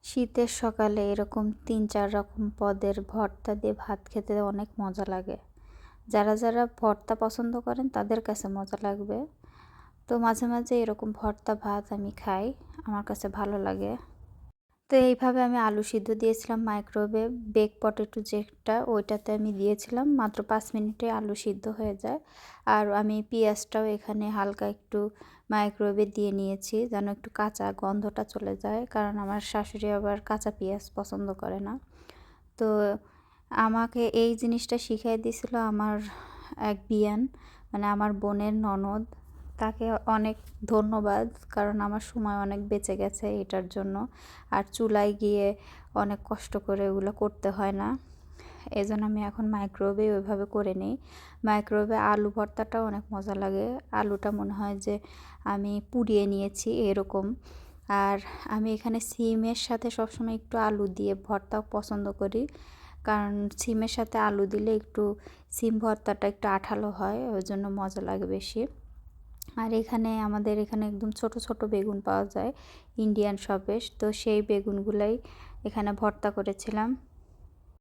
শীতের সকালে এরকম ৩-৪ রকম পদের ভর্তা দিয়ে ভাত খেতে অনেক মজা লাগে। যারা, যারা ভর্তা পছন্দ করেন তাদের কাছে মজা লাগবে। তো মাঝে, মাঝে এরকম ভর্তা ভাত আমি খাই। আমার কাছে ভালো লাগে। তো এইভাবে আমি আলু সিদ্ধ দিয়েছিলাম মাইক্রোওয়েভে, বেক পটেটো যেটা ওইটাতে আমি দিয়েছিলাম। মাত্র ৫ মিনিটে আলু সিদ্ধ হয়ে যায়। আর আমি পেঁয়াজটাও এখানে হালকা একটু মাইক্রোওয়েভে দিয়ে নিয়েছি যেন একটু কাঁচা গন্ধটা চলে যায়। কারণ আমার শাশুড়ি আবার কাঁচা পেঁয়াজ পছন্দ করে না। তো আমাকে এই জিনিসটা শিখিয়ে দিয়েছিল আমার এক বিয়ান, মানে আমার বোনের ননদ। তাকে অনেক ধন্যবাদ, কারণ আমার সময় অনেক বেঁচে গেছে এটার জন্য। আর চুলায় গিয়ে অনেক কষ্ট করে ওগুলো করতে হয় না। এজন্য আমি এখন মাইক্রোওয়েভে ওইভাবে করে নিই। মাইক্রোওয়েভে আলু ভর্তাটাও অনেক মজা লাগে। আলুটা মনে হয় যে আমি পুড়িয়ে নিয়েছি এরকম। আর আমি এখানে সিমের সাথে সবসময় একটু আলু দিয়ে ভর্তাও পছন্দ করি। কারণ সিমের সাথে আলু দিলে একটু সিম ভর্তাটা একটু আঠালো হয়, ওই জন্য মজা লাগে বেশি। আর এখানে আমাদের এখানে একদম ছোট ছোট বেগুন পাওয়া যায় ইন্ডিয়ান শপে, তো সেই বেগুনগুলাই এখানে ভর্তা করেছিলাম।